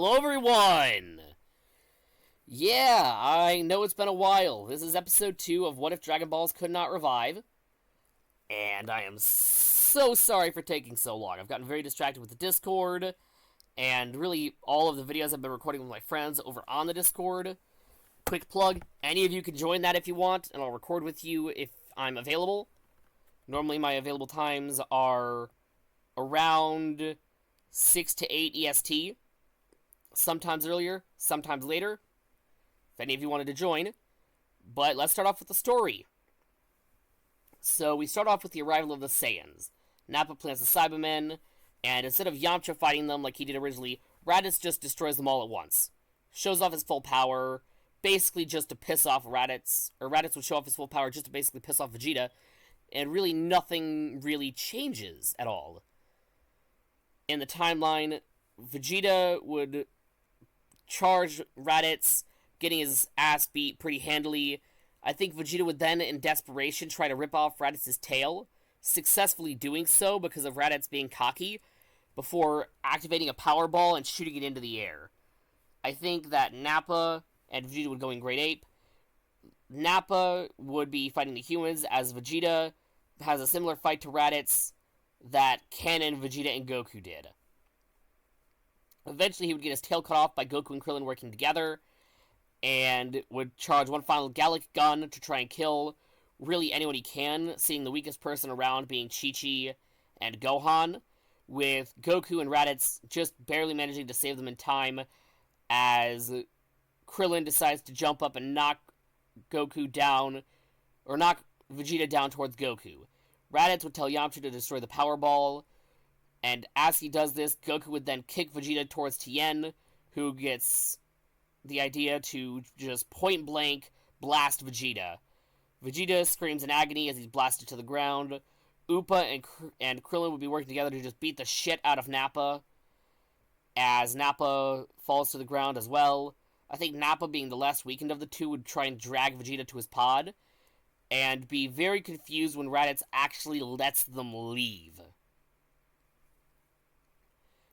Hello, everyone! Yeah, I know it's been a while. This is episode 2 of What If Dragon Balls Could Not Revive. And I am so sorry for taking so long. I've gotten very distracted with the Discord, and really all of the videos I've been recording with my friends over on the Discord. Quick plug, any of you can join that if you want, and I'll record with you if I'm available. Normally my available times are around 6 to 8 EST. Sometimes earlier, sometimes later, if any of you wanted to join. But let's start off with the story. So we start off with the arrival of the Saiyans. Nappa plants the Cybermen, and instead of Yamcha fighting them like he did originally, Raditz just destroys them all at once. Shows off his full power, basically just to piss off Raditz, or Raditz would show off his full power just to basically piss off Vegeta, and really nothing really changes at all. In the timeline, Vegeta would charge Raditz, getting his ass beat pretty handily. I think Vegeta would then, in desperation, try to rip off Raditz's tail, successfully doing so because of Raditz being cocky, before activating a power ball and shooting it into the air. I think that Nappa and Vegeta would go in Great Ape. Nappa would be fighting the humans, as Vegeta has a similar fight to Raditz that Ken and Vegeta and Goku did. Eventually, he would get his tail cut off by Goku and Krillin working together, and would charge one final Gallic gun to try and kill really anyone he can, seeing the weakest person around being Chi-Chi and Gohan, with Goku and Raditz just barely managing to save them in time, as Krillin decides to jump up and knock Goku down, or knock Vegeta down towards Goku. Raditz would tell Yamcha to destroy the Power Ball, and as he does this, Goku would then kick Vegeta towards Tien, who gets the idea to just point-blank blast Vegeta. Vegeta screams in agony as he's blasted to the ground. Upa and Krillin would be working together to just beat the shit out of Nappa, as Nappa falls to the ground as well. I think Nappa, being the less weakened of the two, would try and drag Vegeta to his pod, and be very confused when Raditz actually lets them leave.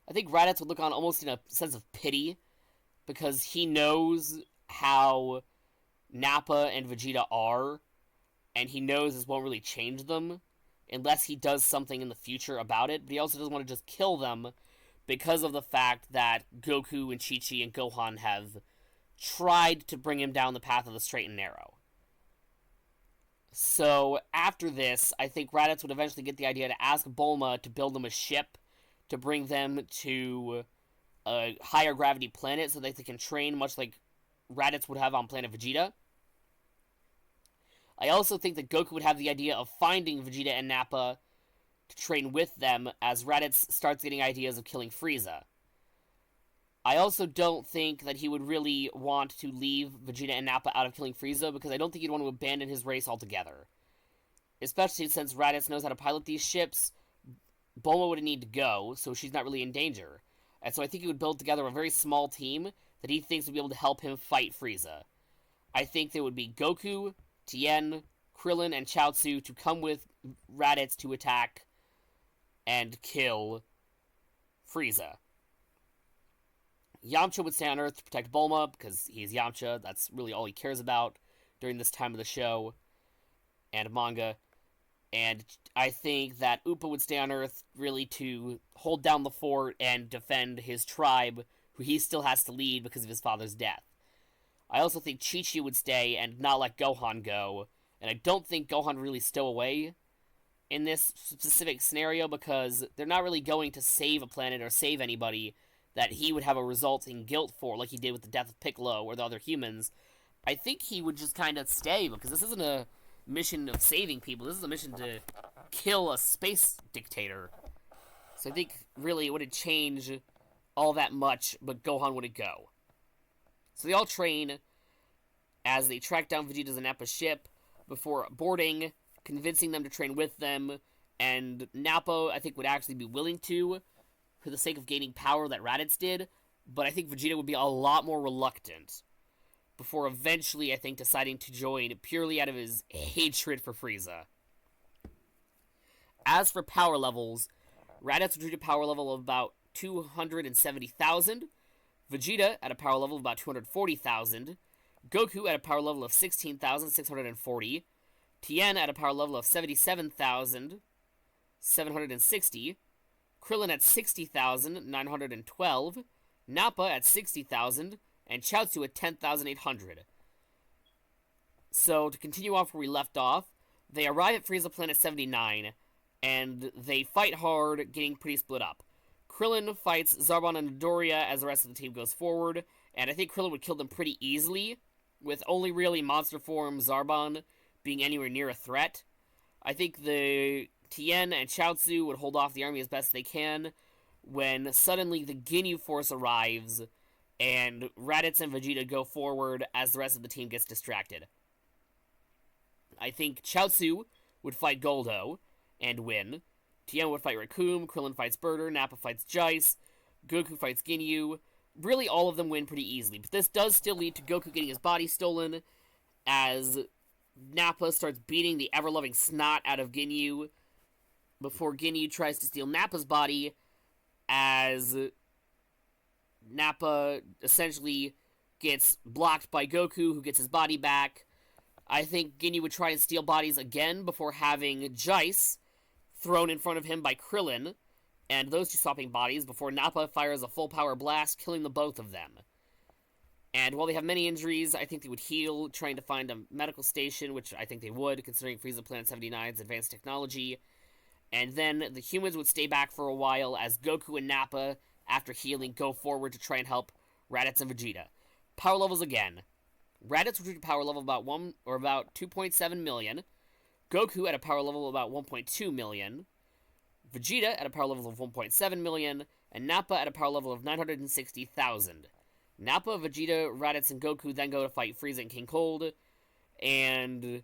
I think Raditz would look on almost in a sense of pity, because he knows how Nappa and Vegeta are, and he knows this won't really change them, unless he does something in the future about it, but he also doesn't want to just kill them, because of the fact that Goku and Chi-Chi and Gohan have tried to bring him down the path of the straight and narrow. So, after this, I think Raditz would eventually get the idea to ask Bulma to build them a ship to bring them to a higher gravity planet so that they can train much like Raditz would have on Planet Vegeta. I also think that Goku would have the idea of finding Vegeta and Nappa to train with them as Raditz starts getting ideas of killing Frieza. I also don't think that he would really want to leave Vegeta and Nappa out of killing Frieza, because I don't think he'd want to abandon his race altogether. Especially since Raditz knows how to pilot these ships, Bulma would need to go, so she's not really in danger. And so I think he would build together a very small team that he thinks would be able to help him fight Frieza. I think there would be Goku, Tien, Krillin, and Chaozu to come with Raditz to attack and kill Frieza. Yamcha would stay on Earth to protect Bulma, because he's Yamcha. That's really all he cares about during this time of the show and manga. And I think that Upa would stay on Earth really to hold down the fort and defend his tribe, who he still has to lead because of his father's death. I also think Chi-Chi would stay and not let Gohan go, and I don't think Gohan really stow away in this specific scenario, because they're not really going to save a planet or save anybody that he would have a resulting guilt for, like he did with the death of Piccolo or the other humans. I think he would just kind of stay, because this isn't a mission of saving people. This is a mission to kill a space dictator. So I think, really, it wouldn't change all that much, but Gohan wouldn't go. So they all train as they track down Vegeta's and Nappa's ship before boarding, convincing them to train with them, and Nappa, I think, would actually be willing to, for the sake of gaining power that Raditz did, but I think Vegeta would be a lot more reluctant, before eventually, I think, deciding to join purely out of his hatred for Frieza. As for power levels, Raditz would reach a power level of about 270,000, Vegeta at a power level of about 240,000, Goku at a power level of 16,640, Tien at a power level of 77,760, Krillin at 60,912, Nappa at 60,000, and Chaozu at 10,800. So, to continue off where we left off, they arrive at Frieza Planet 79, and they fight hard, getting pretty split up. Krillin fights Zarbon and Dodoria as the rest of the team goes forward, and I think Krillin would kill them pretty easily, with only really Monster Form Zarbon being anywhere near a threat. I think the Tien and Chaozu would hold off the army as best they can, when suddenly the Ginyu Force arrives, and Raditz and Vegeta go forward as the rest of the team gets distracted. I think Chaozu would fight Goldo and win. Tien would fight Recoome, Krillin fights Birder, Nappa fights Jeice, Goku fights Ginyu. Really, all of them win pretty easily, but this does still lead to Goku getting his body stolen, as Nappa starts beating the ever-loving snot out of Ginyu, before Ginyu tries to steal Nappa's body, as Nappa essentially gets blocked by Goku, who gets his body back. I think Ginyu would try and steal bodies again before having Jeice thrown in front of him by Krillin, and those two swapping bodies before Nappa fires a full power blast, killing the both of them. And while they have many injuries, I think they would heal, trying to find a medical station, which I think they would, considering Frieza Planet 79's advanced technology. And then the humans would stay back for a while as Goku and Nappa, after healing, go forward to try and help Raditz and Vegeta. Power levels again. Raditz would reach a power level about 2.7 million. Goku at a power level of about 1.2 million. Vegeta at a power level of 1.7 million. And Nappa at a power level of 960,000. Nappa, Vegeta, Raditz, and Goku then go to fight Frieza and King Cold. And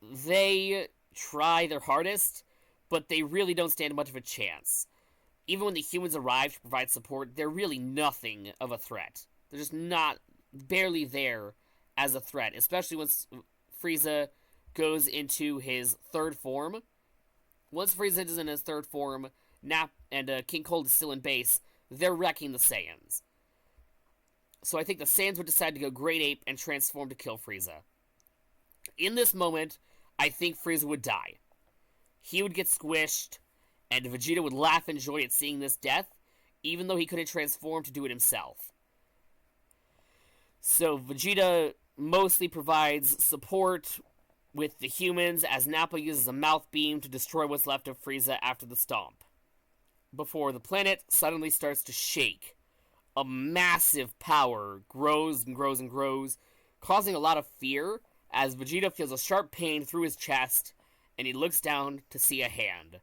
they try their hardest, but they really don't stand much of a chance. Even when the humans arrive to provide support, they're really nothing of a threat. They're just barely there as a threat, especially once Frieza goes into his third form. Once Frieza is in his third form, King Cold is still in base, they're wrecking the Saiyans. So I think the Saiyans would decide to go Great Ape and transform to kill Frieza. In this moment, I think Frieza would die. He would get squished, and Vegeta would laugh and joy at seeing this death, even though he couldn't transform to do it himself. So Vegeta mostly provides support with the humans as Nappa uses a mouth beam to destroy what's left of Frieza after the stomp, before the planet suddenly starts to shake. A massive power grows and grows and grows, causing a lot of fear as Vegeta feels a sharp pain through his chest, and he looks down to see a hand.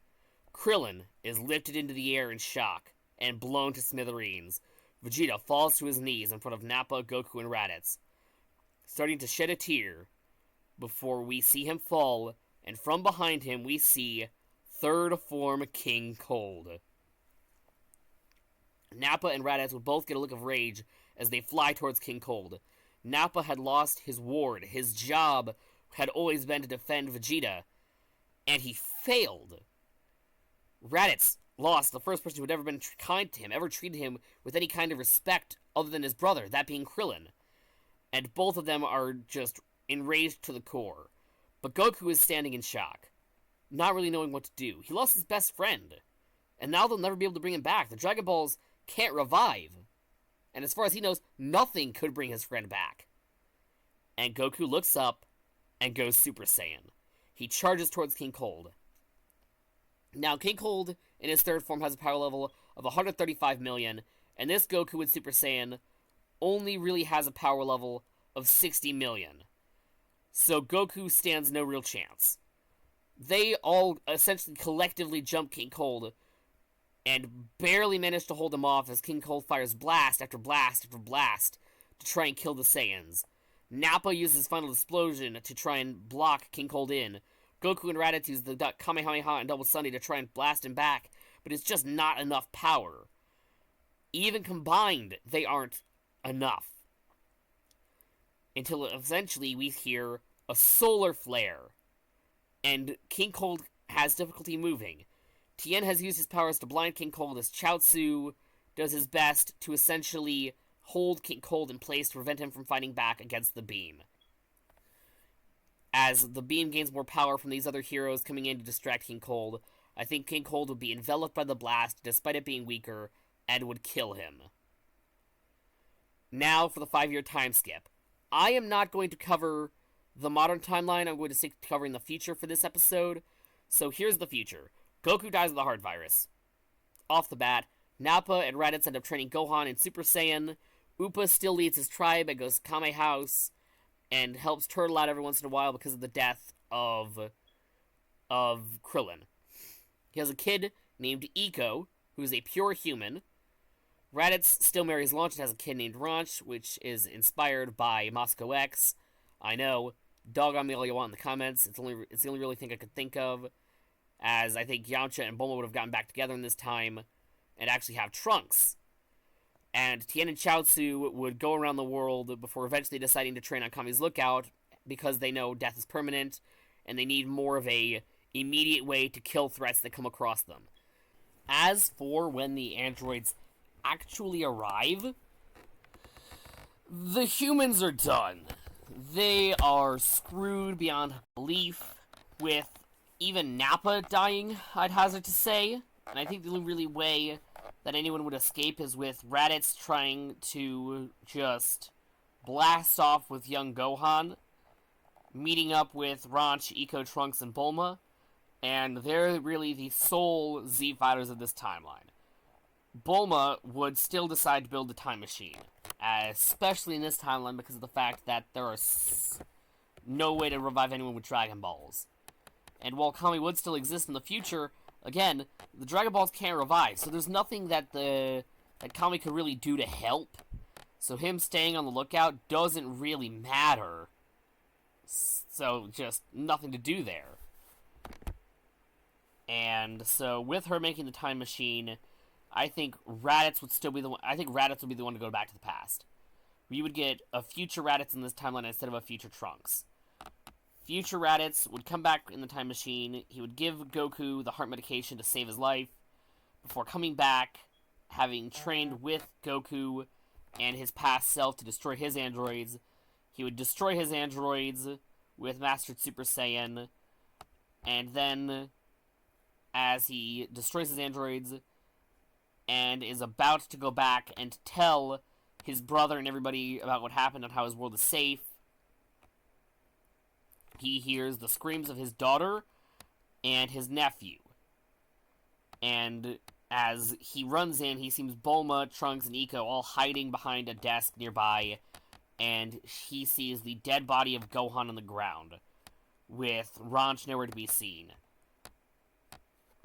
Krillin is lifted into the air in shock and blown to smithereens. Vegeta falls to his knees in front of Nappa, Goku, and Raditz, starting to shed a tear before we see him fall, and from behind him we see third form King Cold. Nappa and Raditz would both get a look of rage as they fly towards King Cold. Nappa had lost his ward. His job had always been to defend Vegeta, and he failed. Raditz lost the first person who had ever been kind to him, ever treated him with any kind of respect other than his brother, that being Krillin. And both of them are just enraged to the core. But Goku is standing in shock, not really knowing what to do. He lost his best friend, and now they'll never be able to bring him back. The Dragon Balls can't revive. And as far as he knows, nothing could bring his friend back. And Goku looks up and goes Super Saiyan. He charges towards King Cold. Now, King Cold, in his third form, has a power level of 135 million, and this Goku in Super Saiyan only really has a power level of 60 million. So Goku stands no real chance. They all essentially collectively jump King Cold, and barely manage to hold him off as King Cold fires blast after blast after blast to try and kill the Saiyans. Nappa uses Final Explosion to try and block King Cold in. Goku and Raditz use the Kamehameha and Double Sunny to try and blast him back, but it's just not enough power. Even combined, they aren't enough. Until eventually we hear a solar flare, and King Cold has difficulty moving. Tien has used his powers to blind King Cold as Chaozu does his best to essentially hold King Cold in place to prevent him from fighting back against the Beam. As the Beam gains more power from these other heroes coming in to distract King Cold, I think King Cold would be enveloped by the blast despite it being weaker, and would kill him. Now for the 5-year time skip. I am not going to cover the modern timeline. I'm going to stick to covering the future for this episode. So here's the future. Goku dies of the heart virus. Off the bat, Nappa and Raditz end up training Gohan in Super Saiyan. Appa still leads his tribe and goes to Kame House and helps Turtle out every once in a while because of the death of Krillin. He has a kid named Iko, who's a pure human. Raditz still marries Launch and has a kid named Ranch, which is inspired by Moscow X. I know. Dog on me all you want in the comments. It's the only really thing I could think of, as I think Yamcha and Bulma would have gotten back together in this time and actually have Trunks. And Tien and Chaozu would go around the world before eventually deciding to train on Kami's Lookout because they know death is permanent and they need more of a immediate way to kill threats that come across them. As for when the androids actually arrive, the humans are done. They are screwed beyond belief, with even Nappa dying, I'd hazard to say. And I think the only really way that anyone would escape is with Raditz trying to just blast off with young Gohan, meeting up with Ranch, Iko, Trunks, and Bulma, and they're really the sole Z fighters of this timeline. Bulma would still decide to build the time machine, especially in this timeline because of the fact that there is no way to revive anyone with Dragon Balls. And while Kami would still exist in the future, again, the Dragon Balls can't revive, so there's nothing that Kami could really do to help. So him staying on the lookout doesn't really matter. So just nothing to do there. And so with her making the time machine, I think Raditz would be the one to go back to the past. We would get a future Raditz in this timeline instead of a future Trunks. Future Raditz would come back in the time machine. He would give Goku the heart medication to save his life before coming back, having trained with Goku and his past self to destroy his androids. He would destroy his androids with Mastered Super Saiyan, and then as he destroys his androids and is about to go back and tell his brother and everybody about what happened and how his world is safe, he hears the screams of his daughter and his nephew. And as he runs in, he sees Bulma, Trunks, and Iko all hiding behind a desk nearby, and he sees the dead body of Gohan on the ground, with Ranch nowhere to be seen.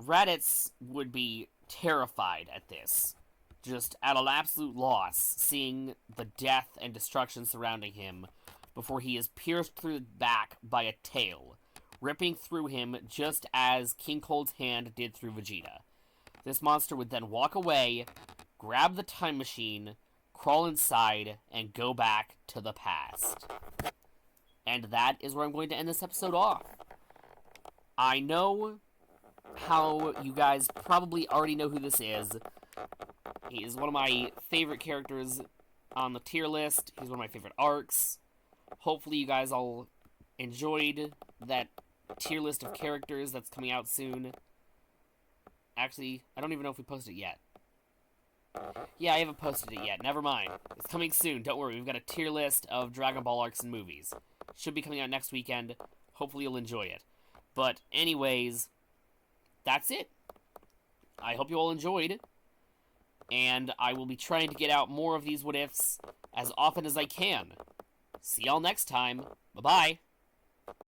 Raditz would be terrified at this, just at an absolute loss, seeing the death and destruction surrounding him, before he is pierced through the back by a tail, ripping through him just as King Cold's hand did through Vegeta. This monster would then walk away, grab the time machine, crawl inside, and go back to the past. And that is where I'm going to end this episode off. I know how you guys probably already know who this is. He is one of my favorite characters on the tier list. He's one of my favorite arcs. Hopefully you guys all enjoyed that tier list of characters that's coming out soon. Actually, I don't even know if we posted it yet. Yeah, I haven't posted it yet. Never mind. It's coming soon. Don't worry. We've got a tier list of Dragon Ball arcs and movies. Should be coming out next weekend. Hopefully you'll enjoy it. But anyways, that's it. I hope you all enjoyed. And I will be trying to get out more of these what-ifs as often as I can. See y'all next time. Bye-bye.